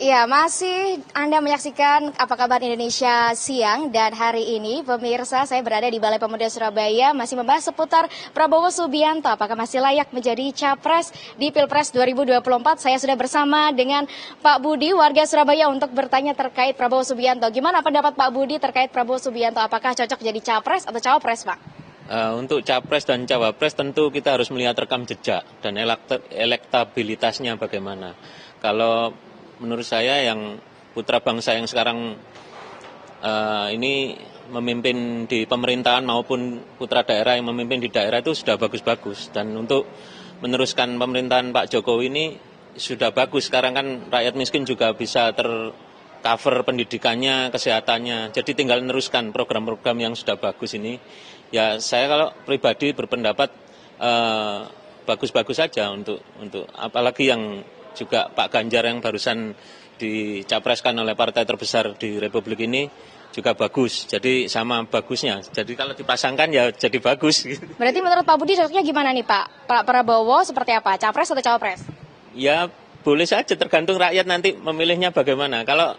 Ya, masih Anda menyaksikan Apa Kabar Indonesia Siang, dan hari ini pemirsa saya berada di Balai Pemuda Surabaya masih membahas seputar Prabowo Subianto. Apakah masih layak menjadi capres di Pilpres 2024? Saya sudah bersama dengan Pak Budi, warga Surabaya, untuk bertanya terkait Prabowo Subianto. Gimana pendapat Pak Budi terkait Prabowo Subianto? Apakah cocok jadi capres atau cawapres, Pak? Untuk capres dan cawapres tentu kita harus melihat rekam jejak dan elektabilitasnya bagaimana. Kalau menurut saya yang putra bangsa yang sekarang ini memimpin di pemerintahan maupun putra daerah yang memimpin di daerah itu sudah bagus-bagus. Dan untuk meneruskan pemerintahan Pak Jokowi ini sudah bagus. Sekarang kan rakyat miskin juga bisa tercover pendidikannya, kesehatannya. Jadi tinggal meneruskan program-program yang sudah bagus ini. Ya saya kalau pribadi berpendapat bagus-bagus saja untuk apalagi yang juga Pak Ganjar yang barusan dicapreskan oleh partai terbesar di Republik ini juga bagus. Jadi sama bagusnya. Jadi kalau dipasangkan ya jadi bagus. Berarti menurut Pak Budi cocoknya gimana nih, Pak? Pak Prabowo seperti apa? Capres atau cawapres? Ya boleh saja, tergantung rakyat nanti memilihnya bagaimana. Kalau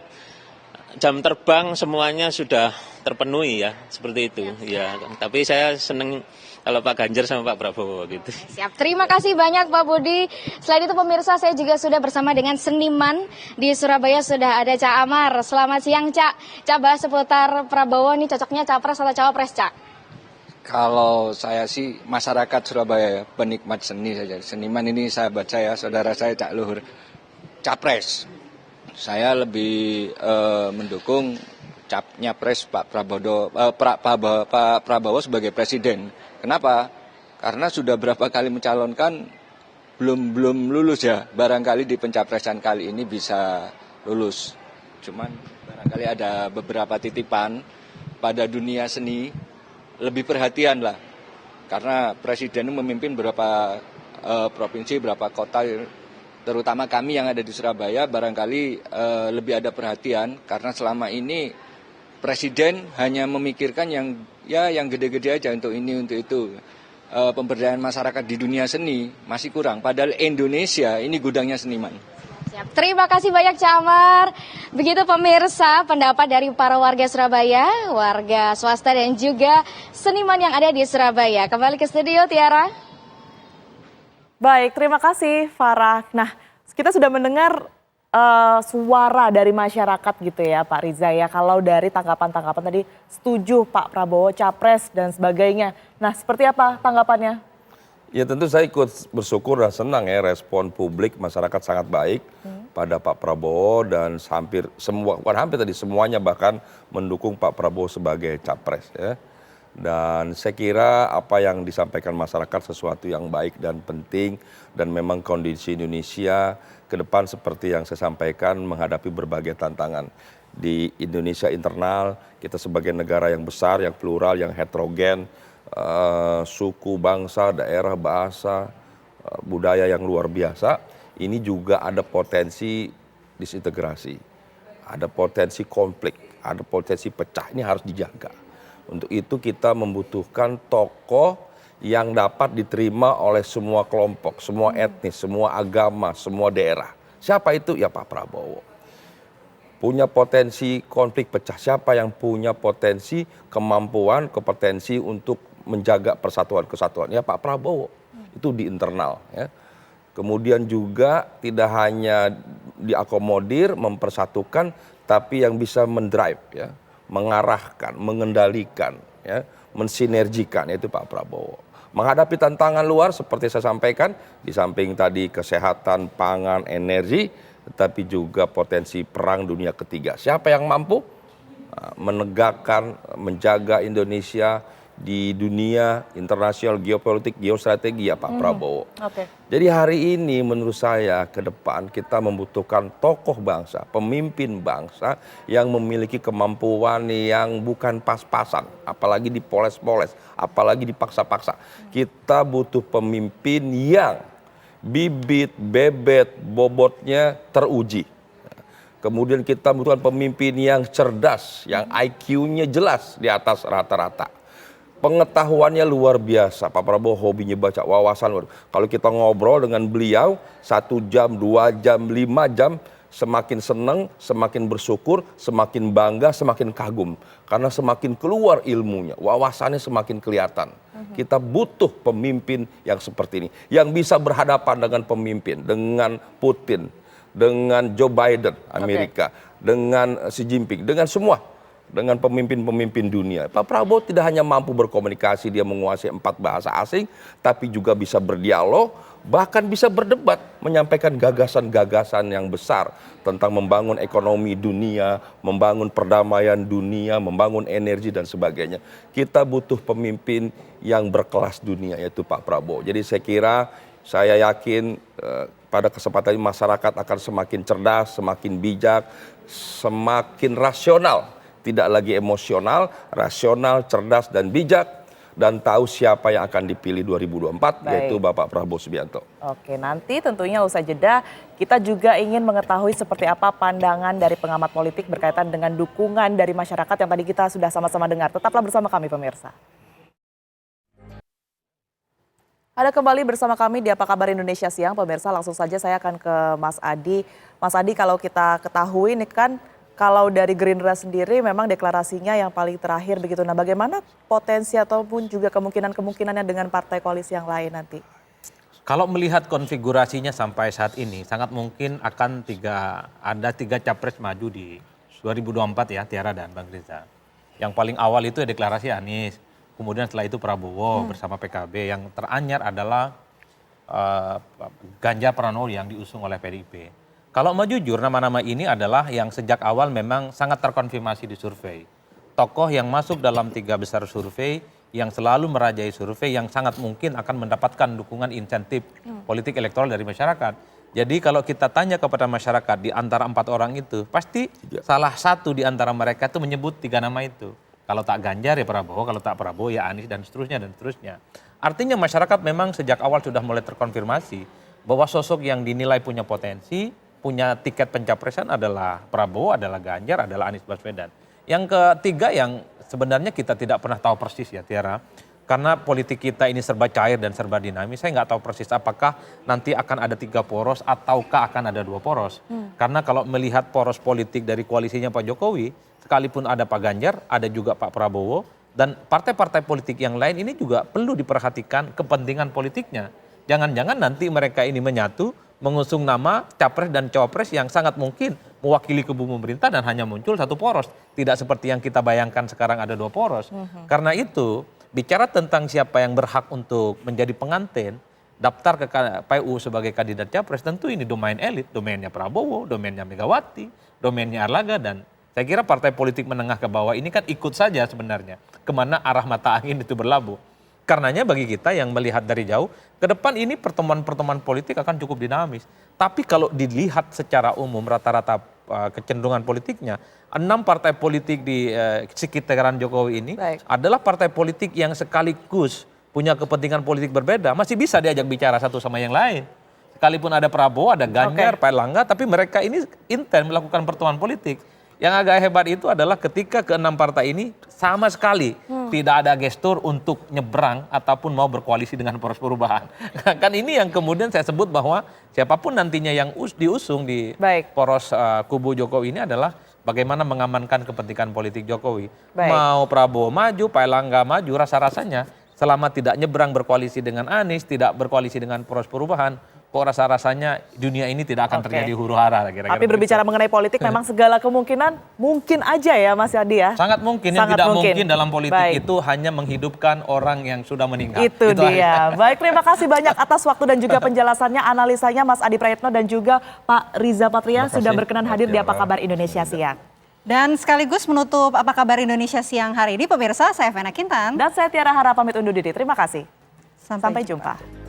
jam terbang semuanya sudah terpenuhi ya, seperti itu. Ya, tapi saya seneng kalau Pak Ganjar sama Pak Prabowo gitu. Siap, terima kasih banyak Pak Budi. Selain itu pemirsa, saya juga sudah bersama dengan seniman di Surabaya, sudah ada Cak Amar. Selamat siang, Cak. Cak, bahas seputar Prabowo ini cocoknya capres atau cawapres, Cak? Kalau saya sih masyarakat Surabaya ya, penikmat seni saja. Seniman ini sahabat saya, saudara saya Cak Luhur. Capres. Saya lebih mendukung nyapres Pak Prabowo sebagai presiden. Kenapa? Karena sudah berapa kali mencalonkan belum lulus ya. Barangkali di pencapresan kali ini bisa lulus. Cuman barangkali ada beberapa titipan pada dunia seni, lebih perhatian lah. Karena presiden memimpin beberapa provinsi, beberapa kota, terutama kami yang ada di Surabaya, barangkali lebih ada perhatian. Karena selama ini presiden hanya memikirkan yang gede-gede aja, untuk ini, untuk itu. Pemberdayaan masyarakat di dunia seni masih kurang. Padahal Indonesia ini gudangnya seniman. Siap. Terima kasih banyak Cak Amar. Begitu pemirsa pendapat dari para warga Surabaya, warga swasta dan juga seniman yang ada di Surabaya. Kembali ke studio, Tiara. Baik, terima kasih Farah. Nah, kita sudah mendengar suara dari masyarakat gitu ya Pak Riza ya. Kalau dari tanggapan-tanggapan tadi setuju Pak Prabowo capres dan sebagainya. Nah, seperti apa tanggapannya? Ya tentu saya ikut bersyukur dan senang ya, respon publik masyarakat sangat baik pada Pak Prabowo, dan hampir semua, bukan hampir tadi, semuanya bahkan mendukung Pak Prabowo sebagai capres ya. Dan saya kira apa yang disampaikan masyarakat sesuatu yang baik dan penting, dan memang kondisi Indonesia ke depan seperti yang saya sampaikan menghadapi berbagai tantangan. Di Indonesia internal, kita sebagai negara yang besar, yang plural, yang heterogen, suku, bangsa, daerah, bahasa, budaya yang luar biasa, ini juga ada potensi disintegrasi, ada potensi konflik, ada potensi pecah, ini harus dijaga. Untuk itu kita membutuhkan tokoh yang dapat diterima oleh semua kelompok, semua etnis, semua agama, semua daerah. Siapa itu? Ya Pak Prabowo. Punya potensi konflik pecah, siapa yang punya potensi, kemampuan, kompetensi untuk menjaga persatuan kesatuan? Ya Pak Prabowo. Itu di internal ya. Kemudian juga tidak hanya diakomodir, mempersatukan, tapi yang bisa mendrive ya, mengarahkan, mengendalikan ya, mensinergikan, yaitu Pak Prabowo. Menghadapi tantangan luar seperti saya sampaikan, di samping tadi kesehatan, pangan, energi, tetapi juga potensi perang dunia ketiga. Siapa yang mampu menegakkan, menjaga Indonesia di dunia internasional, geopolitik, geostrategi? Ya Pak Prabowo. Jadi hari ini menurut saya ke depan kita membutuhkan tokoh bangsa, pemimpin bangsa yang memiliki kemampuan yang bukan pas-pasan, apalagi dipoles-poles, apalagi dipaksa-paksa. Kita butuh pemimpin yang bibit, bebet, bobotnya teruji. Kemudian kita membutuhkan pemimpin yang cerdas, yang IQ-nya jelas di atas rata-rata. Pengetahuannya luar biasa. Pak Prabowo hobinya baca, wawasan. Kalau kita ngobrol dengan beliau 1 jam, 2 jam, 5 jam, semakin senang, semakin bersyukur, semakin bangga, semakin kagum. Karena semakin keluar ilmunya, wawasannya semakin kelihatan. Kita butuh pemimpin yang seperti ini. Yang bisa berhadapan dengan pemimpin, dengan Putin, dengan Joe Biden, Amerika, dengan Xi Jinping, dengan semua. Dengan pemimpin-pemimpin dunia. Pak Prabowo tidak hanya mampu berkomunikasi, dia menguasai 4 bahasa asing, tapi juga bisa berdialog, bahkan bisa berdebat, menyampaikan gagasan-gagasan yang besar tentang membangun ekonomi dunia, membangun perdamaian dunia, membangun energi dan sebagainya. Kita butuh pemimpin yang berkelas dunia, yaitu Pak Prabowo. Jadi saya yakin pada kesempatan ini masyarakat akan semakin cerdas, semakin bijak, semakin rasional. Tidak lagi emosional, rasional, cerdas, dan bijak, dan tahu siapa yang akan dipilih 2024, yaitu Bapak Prabowo Subianto. Oke, nanti tentunya usai jeda, kita juga ingin mengetahui seperti apa pandangan dari pengamat politik berkaitan dengan dukungan dari masyarakat yang tadi kita sudah sama-sama dengar. Tetaplah bersama kami pemirsa. Ada kembali bersama kami di Apa Kabar Indonesia Siang, pemirsa. Langsung saja saya akan ke Mas Adi. Mas Adi, kalau kita ketahui ini kan, kalau dari Gerindra sendiri memang deklarasinya yang paling terakhir begitu. Nah, bagaimana potensi ataupun juga kemungkinannya dengan partai koalisi yang lain nanti? Kalau melihat konfigurasinya sampai saat ini, sangat mungkin akan ada tiga capres maju di 2024 ya, Tiara dan Bang Riza. Yang paling awal itu ya deklarasi Anies, kemudian setelah itu Prabowo bersama PKB. Yang teranyar adalah Ganjar Pranowo yang diusung oleh PDIP. Kalau mau jujur, nama-nama ini adalah yang sejak awal memang sangat terkonfirmasi di survei. Tokoh yang masuk dalam 3 besar survei, yang selalu merajai survei, yang sangat mungkin akan mendapatkan dukungan insentif politik elektoral dari masyarakat. Jadi kalau kita tanya kepada masyarakat di antara 4 orang itu, pasti salah satu di antara mereka itu menyebut 3 nama itu. Kalau tak Ganjar ya Prabowo, kalau tak Prabowo ya Anies, dan seterusnya dan seterusnya. Artinya masyarakat memang sejak awal sudah mulai terkonfirmasi bahwa sosok yang dinilai punya potensi, punya tiket pencapresan adalah Prabowo, adalah Ganjar, adalah Anies Baswedan. Yang ketiga yang sebenarnya kita tidak pernah tahu persis ya Tiara. Karena politik kita ini serba cair dan serba dinamis, saya nggak tahu persis apakah nanti akan ada 3 poros ataukah akan ada 2 poros. Karena kalau melihat poros politik dari koalisinya Pak Jokowi, sekalipun ada Pak Ganjar, ada juga Pak Prabowo, dan partai-partai politik yang lain ini juga perlu diperhatikan kepentingan politiknya. Jangan-jangan nanti mereka ini menyatu, mengusung nama capres dan cawapres yang sangat mungkin mewakili kubu pemerintah dan hanya muncul 1 poros. Tidak seperti yang kita bayangkan sekarang ada 2 poros. Karena itu, bicara tentang siapa yang berhak untuk menjadi pengantin, daftar ke PU sebagai kandidat capres, tentu ini domain elit, domainnya Prabowo, domainnya Megawati, domainnya Erlangga, dan saya kira partai politik menengah ke bawah ini kan ikut saja sebenarnya kemana arah mata angin itu berlabuh. Karenanya bagi kita yang melihat dari jauh, ke depan ini pertemuan-pertemuan politik akan cukup dinamis. Tapi kalau dilihat secara umum rata-rata kecenderungan politiknya, 6 partai politik di sekitaran Jokowi ini adalah partai politik yang sekaligus punya kepentingan politik berbeda, masih bisa diajak bicara satu sama yang lain. Sekalipun ada Prabowo, ada Ganjar, Pak Erlangga, tapi mereka ini intens melakukan pertemuan politik. Yang agak hebat itu adalah ketika ke-6 partai ini sama sekali tidak ada gestur untuk nyebrang ataupun mau berkoalisi dengan poros perubahan. Kan ini yang kemudian saya sebut bahwa siapapun nantinya yang diusung di poros kubu Jokowi ini adalah bagaimana mengamankan kepentingan politik Jokowi. Mau Prabowo maju, Pak Erlangga maju, rasa-rasanya selama tidak nyebrang berkoalisi dengan Anies, tidak berkoalisi dengan poros perubahan, kok rasa-rasanya dunia ini tidak akan terjadi huru-hara. Tapi berbicara mengenai politik memang segala kemungkinan mungkin aja ya Mas Adi ya. Sangat mungkin, yang tidak mungkin dalam politik itu hanya menghidupkan orang yang sudah meninggal. Itu dia. Baik, terima kasih banyak atas waktu dan juga penjelasannya, analisanya Mas Adi Prayitno dan juga Pak Riza Patria sudah berkenan hadir di Apa Kabar Indonesia Siang. Dan sekaligus menutup Apa Kabar Indonesia Siang hari ini, pemirsa, saya Vena Kintan. Dan saya Tiara Hara pamit undur diri. Terima kasih. Sampai jumpa.